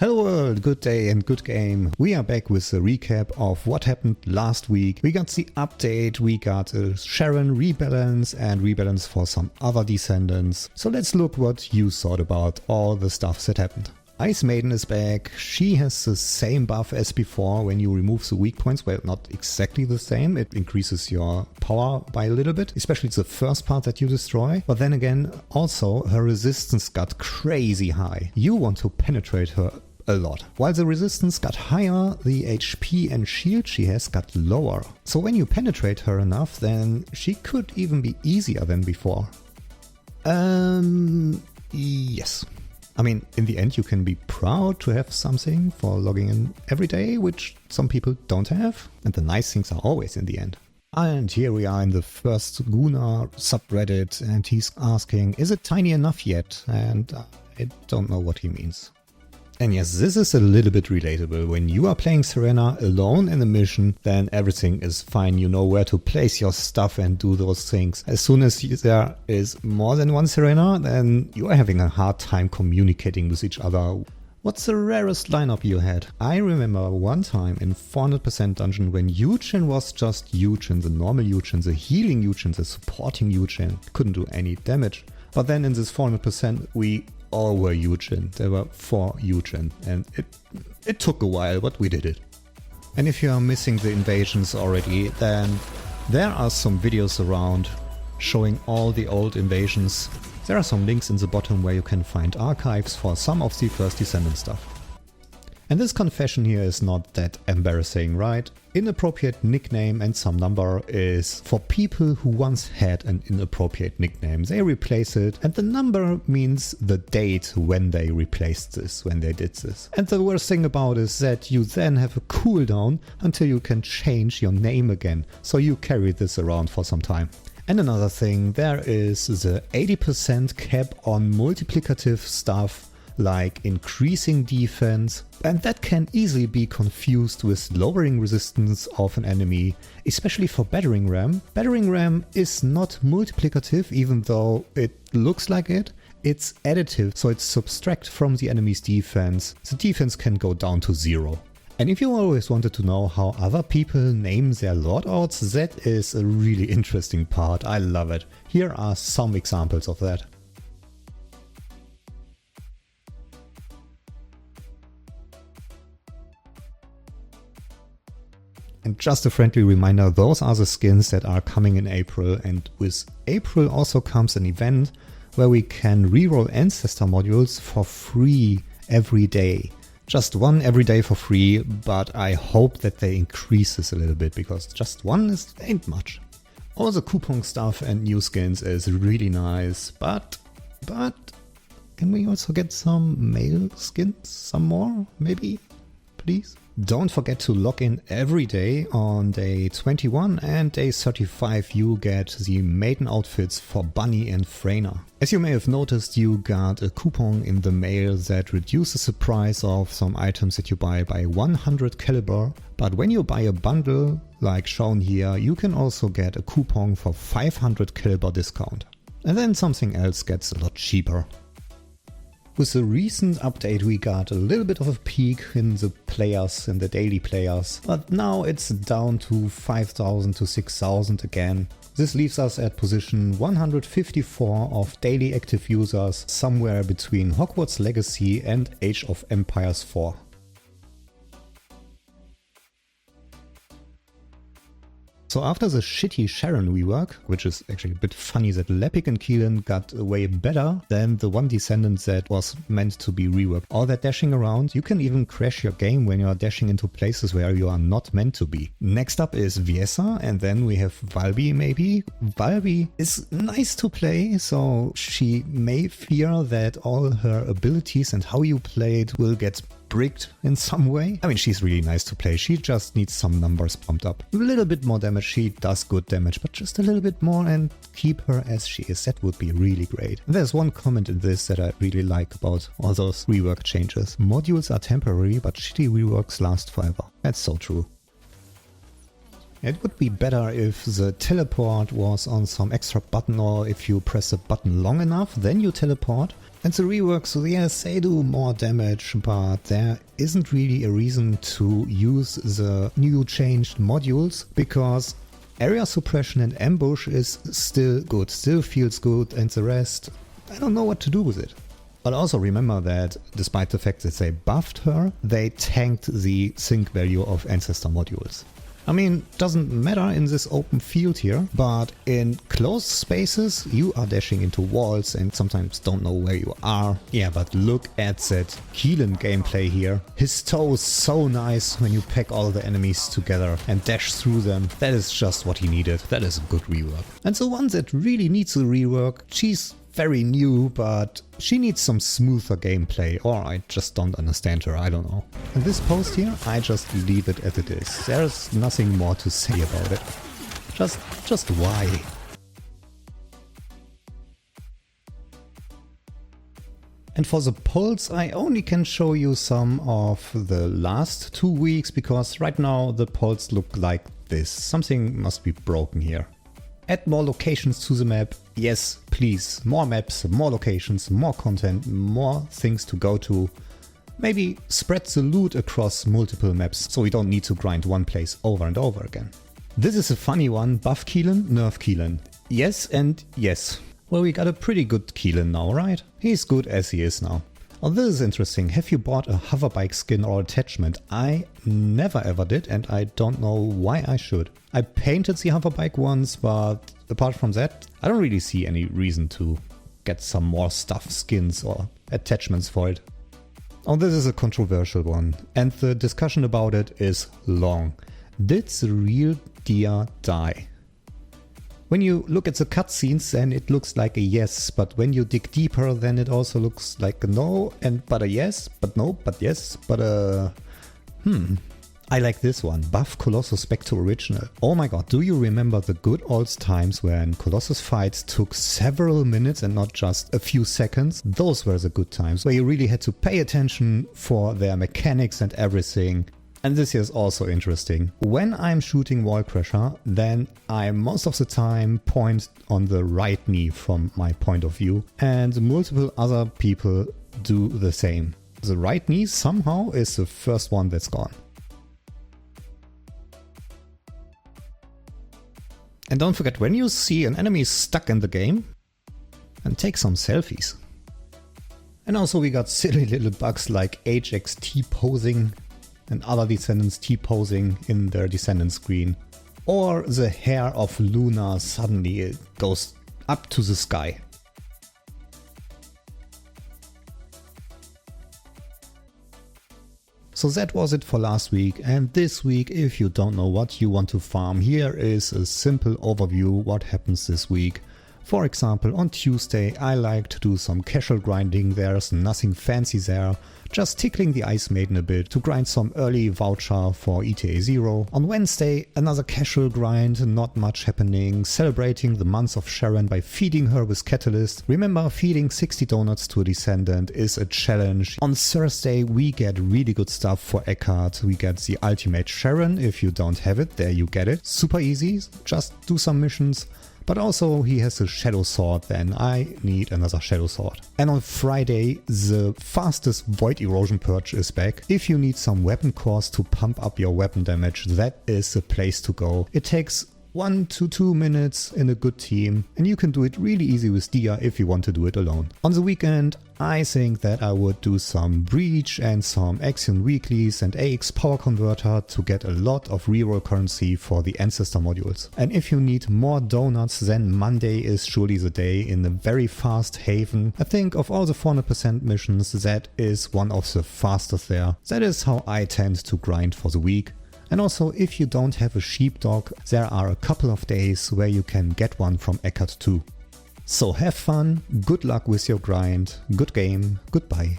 Hello world, good day and good game. We are back with a recap of what happened last week. We got the update, we got a Sharen rebalance and rebalance for some other Descendants. So let's look what you thought about all the stuff that happened. Ice Maiden is back. She has the same buff as before when you remove the weak points. Well, not exactly the same. It increases your power by a little bit, especially the first part that you destroy. But then again, also her resistance got crazy high. You want to penetrate her a lot. While the resistance got higher, the HP and shield she has got lower. So when you penetrate her enough, then she could even be easier than before. Yes. I mean, in the end you can be proud to have something for logging in every day, which some people don't have. And the nice things are always in the end. And here we are in the First Gooner subreddit and he's asking, is it tiny enough yet? And I don't know what he means. And yes, this is a little bit relatable. When you are playing Serena alone in a mission, then everything is fine. You know where to place your stuff and do those things. As soon as there is more than one Serena, then you are having a hard time communicating with each other. What's the rarest lineup you had? I remember one time in 400% dungeon when Yujin was just Yujin, the normal Yujin, the healing Yujin, the supporting Yujin. Couldn't do any damage. But then in this 400% we all were Yujin. There were 4 Yujin and it took a while, but we did it. And if you are missing the invasions already, then there are some videos around showing all the old invasions. There are some links in the bottom where you can find archives for some of the First Descendant stuff. And this confession here is not that embarrassing, right? Inappropriate nickname and some number is for people who once had an inappropriate nickname. They replace it and the number means the date when they replaced this, when they did this. And the worst thing about it is that you then have a cooldown until you can change your name again. So you carry this around for some time. And another thing, there is the 80% cap on multiplicative stuff like increasing defense, and that can easily be confused with lowering resistance of an enemy, especially for Battering Ram. Battering Ram is not multiplicative even though it looks like it. It's additive, so it's subtract from the enemy's defense. The defense can go down to 0. And if you always wanted to know how other people name their loadouts, that is a really interesting part. I love it. Here are some examples of that. And just a friendly reminder, those are the skins that are coming in April, and with April also comes an event where we can reroll Ancestor modules for free every day. Just one every day for free, but I hope that they increase this a little bit because just one ain't much. All the coupon stuff and new skins is really nice, but can we also get some male skins? Some more, maybe? Please? Don't forget to log in every day. On day 21 and day 35 you get the maiden outfits for Bunny and Freyna. As you may have noticed, you got a coupon in the mail that reduces the price of some items that you buy by 100 caliber, but when you buy a bundle like shown here, you can also get a coupon for 500 caliber discount. And then something else gets a lot cheaper. With the recent update we got a little bit of a peak in the players, in the daily players, but now it's down to 5,000 to 6,000 again. This leaves us at position 154 of daily active users, somewhere between Hogwarts Legacy and Age of Empires 4. So after the shitty Sharen rework, which is actually a bit funny that Lepic and Keelan got way better than the one Descendant that was meant to be reworked. All that dashing around, you can even crash your game when you are dashing into places where you are not meant to be. Next up is Viessa, and then we have Valby maybe. Valby is nice to play, so she may fear that all her abilities and how you play it will get bricked in some way. I mean, she's really nice to play. She just needs some numbers pumped up. A little bit more damage. She does good damage, but just a little bit more and keep her as she is. That would be really great. And there's one comment in this that I really like about all those rework changes. Modules are temporary, but shitty reworks last forever. That's so true. It would be better if the teleport was on some extra button, or if you press a button long enough, then you teleport. And the reworks, so yes, they do more damage, but there isn't really a reason to use the new changed modules, because area suppression and ambush is still good, still feels good, and the rest, I don't know what to do with it. But also remember that despite the fact that they buffed her, they tanked the sync value of Ancestor modules. I mean, doesn't matter in this open field here, but in closed spaces you are dashing into walls and sometimes don't know where you are. Yeah, but look at that Keelan gameplay here. His toe is so nice when you pack all the enemies together and dash through them. That is just what he needed. That is a good rework. And the one that really needs a rework, she's very new, but she needs some smoother gameplay, or I just don't understand her, I don't know. And this post here, I just leave it as it is. There's nothing more to say about it. Just why? And for the polls, I only can show you some of the last 2 weeks, because right now the polls look like this. Something must be broken here. Add more locations to the map. Yes, please. More maps, more locations, more content, more things to go to. Maybe spread the loot across multiple maps so we don't need to grind one place over and over again. This is a funny one. Buff Keelan, nerf Keelan. Yes and yes. Well, we got a pretty good Keelan now, right? He's good as he is now. Oh, this is interesting. Have you bought a Hoverbike skin or attachment? I never ever did, and I don't know why I should. I painted the Hoverbike once, but apart from that, I don't really see any reason to get some more stuff, skins or attachments for it. Oh, this is a controversial one, and the discussion about it is long. Did the real deer die? When you look at the cutscenes, then it looks like a yes, but when you dig deeper, then it also looks like a no, and but a yes, but no, but yes, but a... I like this one. Buff Colossus back to original. Oh my god, do you remember the good old times when Colossus fights took several minutes and not just a few seconds? Those were the good times, where you really had to pay attention for their mechanics and everything. And this here is also interesting. When I'm shooting Wall Crasher, then I most of the time point on the right knee from my point of view, and multiple other people do the same. The right knee somehow is the first one that's gone. And don't forget, when you see an enemy stuck in the game, and take some selfies. And also we got silly little bugs like HX T-posing and other Descendants T-posing in their Descendant screen. Or the hair of Luna suddenly it goes up to the sky. So that was it for last week, and this week, if you don't know what you want to farm, here is a simple overview what happens this week. For example, on Tuesday I like to do some casual grinding, there's nothing fancy there, just tickling the Ice Maiden a bit to grind some early voucher for ETA 0. On Wednesday another casual grind, not much happening, celebrating the month of Sharen by feeding her with Catalyst. Remember, feeding 60 donuts to a Descendant is a challenge. On Thursday we get really good stuff for Eckhart, we get the ultimate Sharen. If you don't have it, there you get it. Super easy, just do some missions. But also he has a Shadow Sword, then I need another Shadow Sword. And on Friday the fastest Void Erosion Purge is back. If you need some weapon cores to pump up your weapon damage, that is the place to go. It takes 1 to 2 minutes in a good team, and you can do it really easy with Dia if you want to do it alone. On the weekend I think that I would do some Breach and some Axion Weeklies and AX Power Converter to get a lot of reroll currency for the Ancestor modules. And if you need more donuts, then Monday is surely the day in a very fast haven. I think of all the 400% missions, that is one of the fastest there. That is how I tend to grind for the week. And also, if you don't have a sheepdog, there are a couple of days where you can get one from Eckhart too. So have fun, good luck with your grind, good game, goodbye.